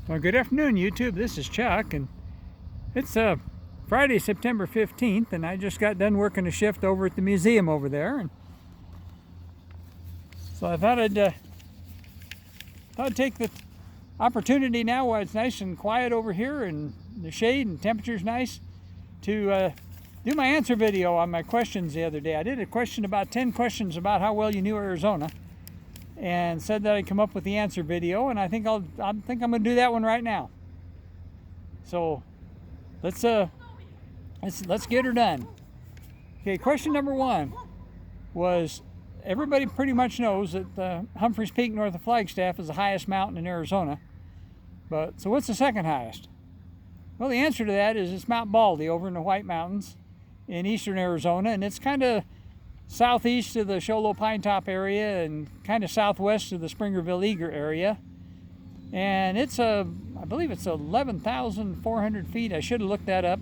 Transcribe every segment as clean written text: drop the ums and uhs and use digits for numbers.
Well, good afternoon, YouTube. This is Chuck, and it's Friday, September 15th, and I just got done working a shift over at the museum over there. And so I thought I'd take the opportunity now while it's nice and quiet over here and the shade and temperature's nice to do my answer video on my questions the other day. I did a question about 10 questions about how well you knew Arizona, and said that I'd come up with the answer video, and I think I'm going to do that one right now. So let's get her done. Okay, question number one was, everybody pretty much knows that Humphreys Peak north of Flagstaff is the highest mountain in Arizona. But so what's the second highest? Well, the answer to that is it's Mount Baldy over in the White Mountains in eastern Arizona, and it's kind of southeast of the Show Low Pine Top area and kind of southwest of the Springerville Eager area. And it's I believe it's 11,400 feet. I should have looked that up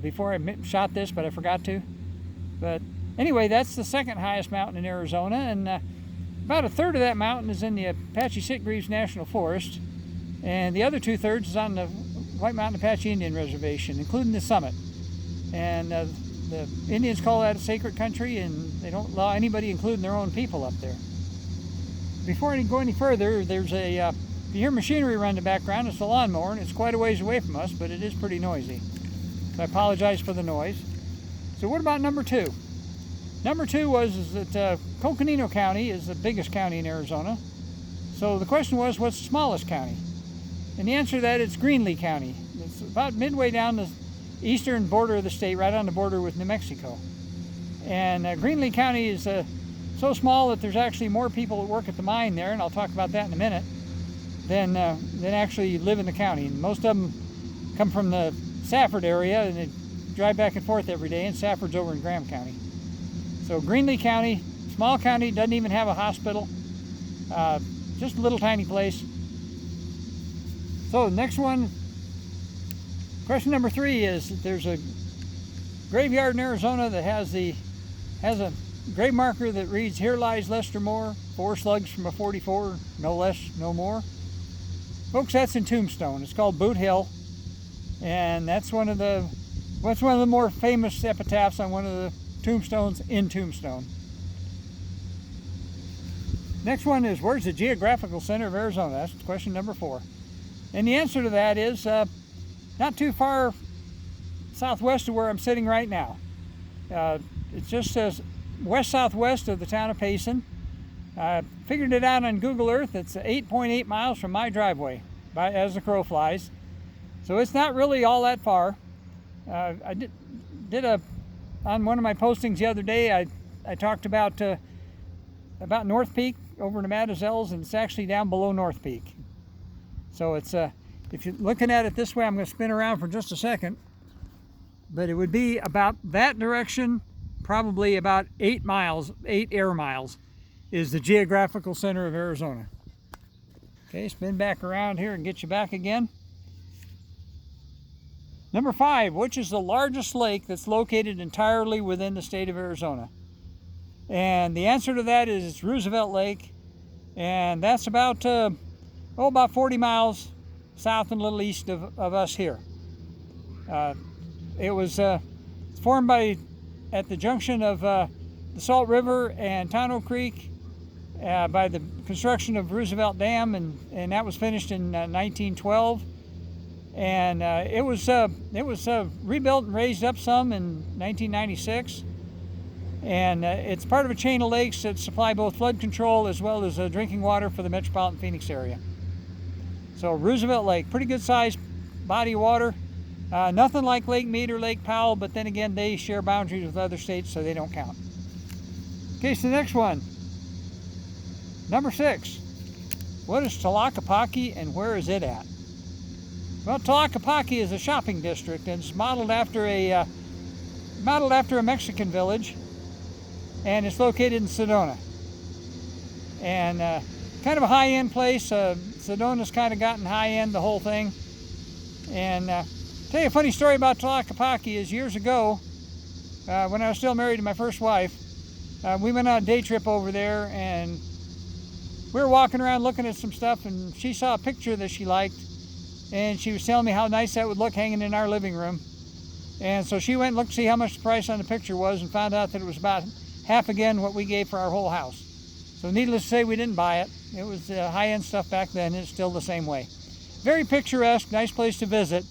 before I shot this, but I forgot to. But anyway, that's the second highest mountain in Arizona, and about a third of that mountain is in the Apache Sitgreaves National Forest, and the other 2/3 is on the White Mountain Apache Indian Reservation, including the summit. And the Indians call that a sacred country, and they don't allow anybody, including their own people, up there. Before I go any further, there's if you hear machinery run in the background, it's the lawnmower, and it's quite a ways away from us, but it is pretty noisy. So I apologize for the noise. So what about number two? Number two is that Coconino County is the biggest county in Arizona. So the question was, what's the smallest county? And the answer to that is Greenlee County. It's about midway down the eastern border of the state, right on the border with New Mexico. And Greenlee County is so small that there's actually more people that work at the mine there, and I'll talk about that in a minute, than actually live in the county. And most of them come from the Safford area, and they drive back and forth every day, and Safford's over in Graham County. So Greenlee County, small county, doesn't even have a hospital, just a little tiny place. So the next one, question number three is, there's a graveyard in Arizona that has a grave marker that reads, "Here lies Lester Moore, 4 slugs from a 44, no less, no more." Folks, that's in Tombstone. It's called Boot Hill, and that's one of the more famous epitaphs on one of the tombstones in Tombstone. Next one is, where's the geographical center of Arizona? That's question number 4. And the answer to that is not too far southwest of where I'm sitting right now. It just says west-southwest of the town of Payson. I figured it out on Google Earth. It's 8.8 miles from my driveway, as the crow flies. So it's not really all that far. I did on one of my postings the other day, I talked about North Peak over in Madazels, and it's actually down below North Peak. So it's if you're looking at it this way, I'm going to spin around for just a second, but it would be about that direction, probably about 8 air miles is the geographical center of Arizona. Okay, spin back around here and get you back again. Number 5, which is the largest lake that's located entirely within the state of Arizona? And the answer to that is it's Roosevelt Lake, and that's about 40 miles south and a little east of us here. It was formed at the junction of the Salt River and Tonto Creek by the construction of Roosevelt Dam, and that was finished in 1912. And it was rebuilt and raised up some in 1996. And it's part of a chain of lakes that supply both flood control as well as drinking water for the metropolitan Phoenix area. So Roosevelt Lake, pretty good sized body of water. Nothing like Lake Mead or Lake Powell, but then again, they share boundaries with other states, so they don't count. Okay, so the next one. Number 6. What is Tlaquepaque, and where is it at? Well, Tlaquepaque is a shopping district, and it's modeled after a Mexican village, and it's located in Sedona. And kind of a high-end place. Sedona's kind of gotten high-end, the whole thing. And tell you a funny story about Tlaquepaque is, years ago, when I was still married to my first wife, we went on a day trip over there, and we were walking around looking at some stuff, and she saw a picture that she liked, and she was telling me how nice that would look hanging in our living room. And so she went and looked to see how much the price on the picture was, and found out that it was about half again what we gave for our whole house. So needless to say, we didn't buy it. It was high-end stuff back then, and it's still the same way. Very picturesque, nice place to visit,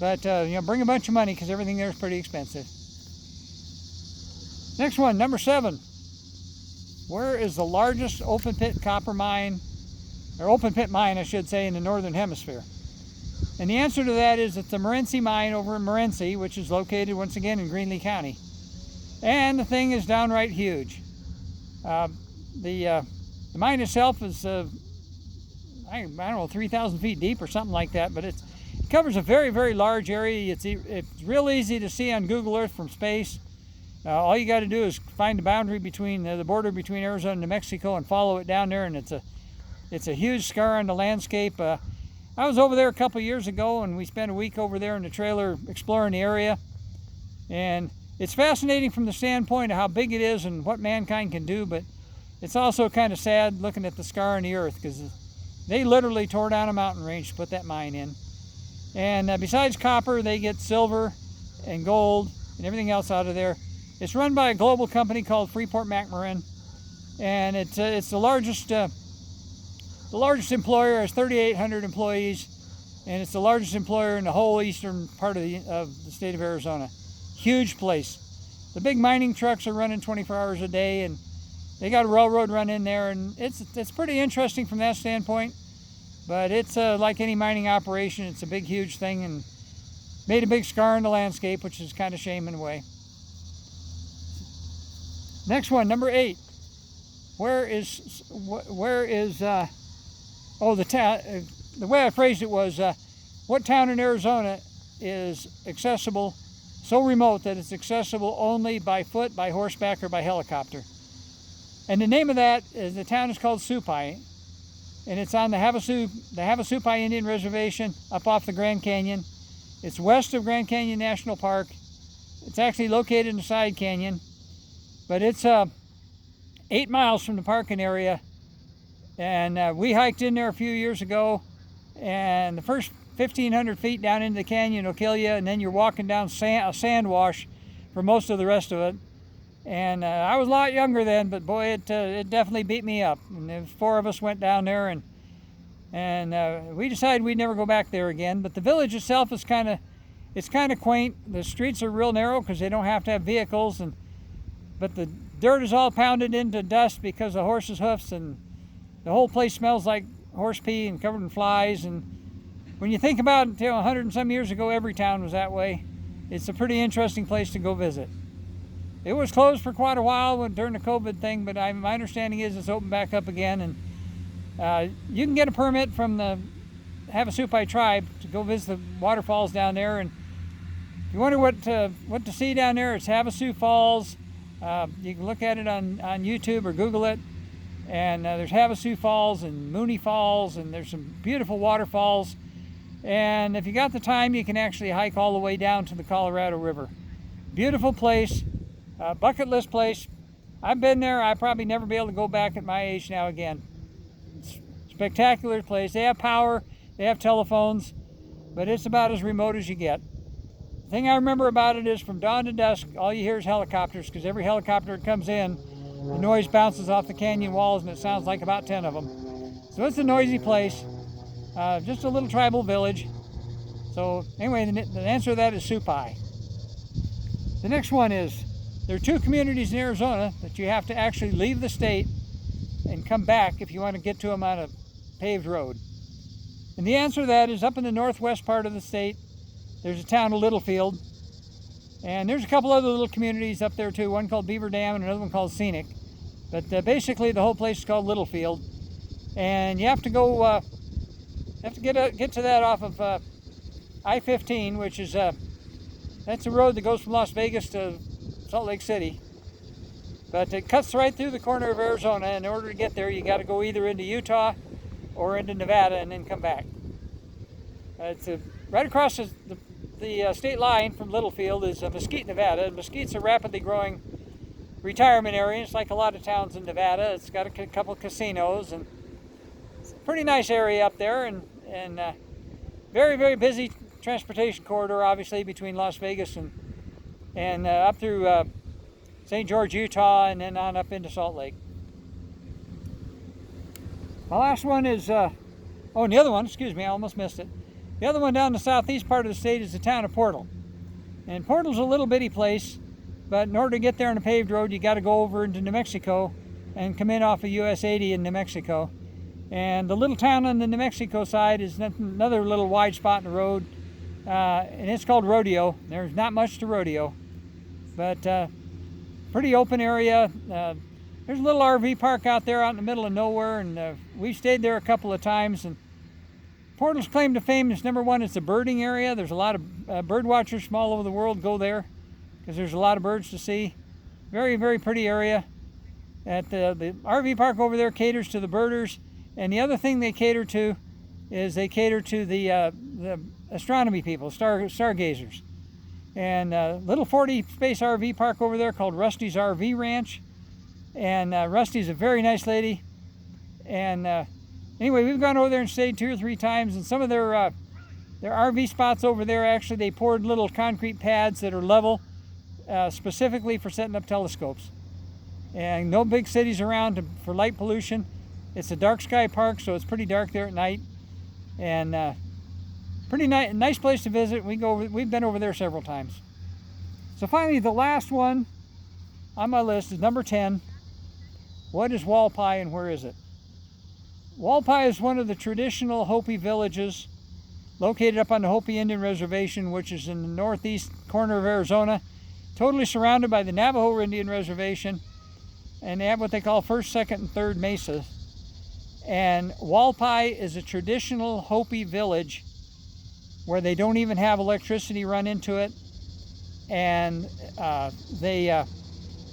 but bring a bunch of money because everything there is pretty expensive. Next one, number 7. Where is the largest open pit copper mine, or open pit mine, I should say, in the northern hemisphere? And the answer to that is it's the Morenci mine over in Morenci, which is located once again in Greenlee County. And the thing is downright huge. The mine itself is, I don't know, 3,000 feet deep or something like that, but it covers a very, very large area. It's real easy to see on Google Earth from space. All you got to do is find the boundary between the border between Arizona and New Mexico and follow it down there, and it's a huge scar on the landscape. I was over there a couple years ago, and we spent a week over there in the trailer exploring the area, and it's fascinating from the standpoint of how big it is and what mankind can do, but it's also kind of sad looking at the scar on the earth, because they literally tore down a mountain range to put that mine in. And besides copper, they get silver and gold and everything else out of there. It's run by a global company called Freeport-McMoRan, and it's the largest employer. Has 3,800 employees, and it's the largest employer in the whole eastern part of the state of Arizona. Huge place. The big mining trucks are running 24 hours a day, and they got a railroad run in there, and it's pretty interesting from that standpoint. But it's like any mining operation, it's a big, huge thing, and made a big scar in the landscape, which is kind of shame in a way. Next one, number 8. The town? The way I phrased it was, what town in Arizona is accessible, so remote that it's accessible only by foot, by horseback, or by helicopter? And the name of that is, the town is called Supai, and it's on the Havasupai Indian Reservation up off the Grand Canyon. It's west of Grand Canyon National Park. It's actually located in the side canyon, but it's 8 miles from the parking area. And we hiked in there a few years ago, and the first 1,500 feet down into the canyon will kill you, and then you're walking down a sand wash for most of the rest of it. And I was a lot younger then, but boy, it definitely beat me up. And there was 4 of us went down there, and we decided we'd never go back there again. But the village itself is kind of quaint. The streets are real narrow because they don't have to have vehicles, but the dirt is all pounded into dust because of horses' hoofs, and the whole place smells like horse pee and covered in flies. And when you think about it, 100 and some years ago, every town was that way. It's a pretty interesting place to go visit. It was closed for quite a while during the COVID thing, but my understanding is it's opened back up again. And you can get a permit from the Havasupai tribe to go visit the waterfalls down there. And if you wonder what to see down there, it's Havasu Falls. You can look at it on YouTube or Google it. And there's Havasu Falls and Mooney Falls, and there's some beautiful waterfalls. And if you got the time, you can actually hike all the way down to the Colorado River. Beautiful place. Bucket list place. I've been there. I'll probably never be able to go back at my age now again. It's a spectacular place. They have power, they have telephones, but it's about as remote as you get. The thing I remember about it is from dawn to dusk, all you hear is helicopters, because every helicopter that comes in, the noise bounces off the canyon walls, and it sounds like about 10 of them. So it's a noisy place, just a little tribal village. So anyway, the answer to that is Supai. The next one is, there are 2 communities in Arizona that you have to actually leave the state and come back if you want to get to them on a paved road. And the answer to that is up in the northwest part of the state, there's a town of Littlefield. And there's a couple other little communities up there too, one called Beaver Dam and another one called Scenic. But basically the whole place is called Littlefield. And you have to go, get to that off of I-15, which is, that's a road that goes from Las Vegas to Salt Lake City. But it cuts right through the corner of Arizona, and in order to get there, you got to go either into Utah or into Nevada and then come back. It's right across the state line from Littlefield is Mesquite, Nevada. And Mesquite's a rapidly growing retirement area. It's like a lot of towns in Nevada. It's got a couple casinos, and pretty nice area up there, and very, very busy transportation corridor, obviously, between Las Vegas and up through St. George, Utah, and then on up into Salt Lake. My last one is, oh, and the other one, excuse me, I almost missed it. The other one down the southeast part of the state is the town of Portal. And Portal's a little bitty place, but in order to get there on a paved road, you got to go over into New Mexico and come in off of US 80 in New Mexico. And the little town on the New Mexico side is another little wide spot in the road, and it's called Rodeo. There's not much to Rodeo, but pretty open area. There's a little RV park out there out in the middle of nowhere, and we stayed there a couple of times. And Portal's claim to fame is number one, it's a birding area. There's a lot of bird watchers from all over the world go there because there's a lot of birds to see. Very, very pretty area. At the RV park over there caters to the birders, and the other thing they cater to is they cater to the astronomy people, stargazers. And little 40-space RV park over there called Rusty's RV Ranch. And Rusty's a very nice lady. And anyway, we've gone over there and stayed 2 or 3 times. And some of their RV spots over there, actually, they poured little concrete pads that are level, specifically for setting up telescopes. And no big cities around for light pollution. It's a dark sky park, so it's pretty dark there at night. And pretty nice place to visit. We've been over there several times. So finally, the last one on my list is number 10. What is Walpi and where is it? Walpi is one of the traditional Hopi villages located up on the Hopi Indian Reservation, which is in the northeast corner of Arizona, totally surrounded by the Navajo Indian Reservation, and they have what they call first, second, and third mesas. And Walpi is a traditional Hopi village where they don't even have electricity run into it. And the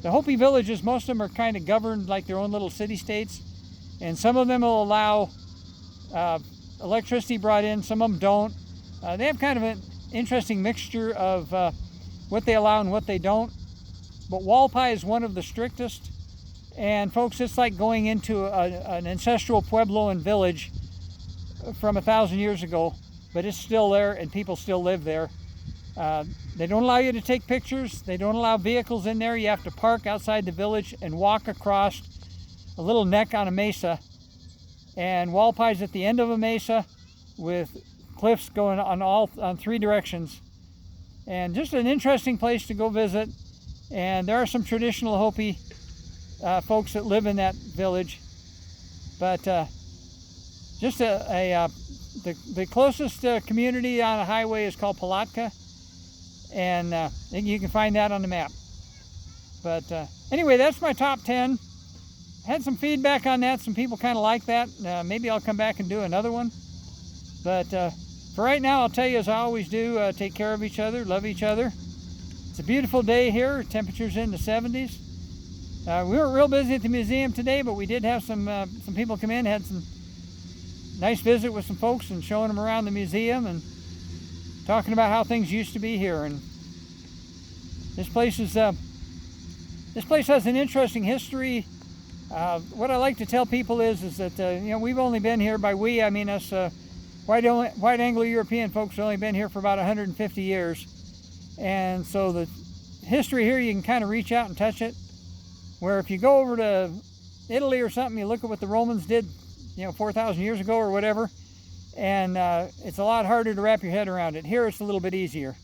Hopi villages, most of them are kind of governed like their own little city-states. And some of them will allow electricity brought in, some of them don't. They have kind of an interesting mixture of what they allow and what they don't. But Walpi is one of the strictest. And folks, it's like going into an ancestral pueblo and village from 1,000 years ago, but it's still there and people still live there. They don't allow you to take pictures. They don't allow vehicles in there. You have to park outside the village and walk across a little neck on a mesa. And Walpi's at the end of a mesa with cliffs going on 3 directions. And just an interesting place to go visit. And there are some traditional Hopi folks that live in that village, but just the closest community on a highway is called Palatka, and you can find that on the map. But anyway, that's my top 10. Had some feedback on that. Some people kind of like that. Maybe I'll come back and do another one. But for right now, I'll tell you as I always do, take care of each other, love each other. It's a beautiful day here. Temperatures in the 70s. We weren't real busy at the museum today, but we did have some people come in, had some nice visit with some folks and showing them around the museum and talking about how things used to be here. And this place has an interesting history. What I like to tell people is that we've only been here, by we I mean us white Anglo-European folks have only been here for about 150 years, and so the history here you can kind of reach out and touch it. Where if you go over to Italy or something, you look at what the Romans did, 4,000 years ago or whatever, and it's a lot harder to wrap your head around it. Here it's a little bit easier.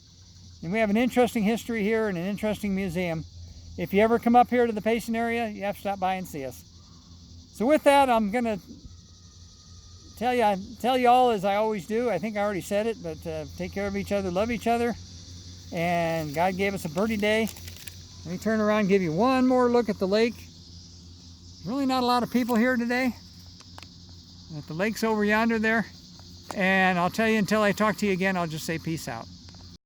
And we have an interesting history here and an interesting museum. If you ever come up here to the Payson area, you have to stop by and see us. So with that, I'm going to tell you all as I always do. I think I already said it, but take care of each other, love each other, and God gave us a birdie day. Let me turn around and give you one more look at the lake. Really not a lot of people here today. But the lake's over yonder there. And I'll tell you until I talk to you again, I'll just say peace out.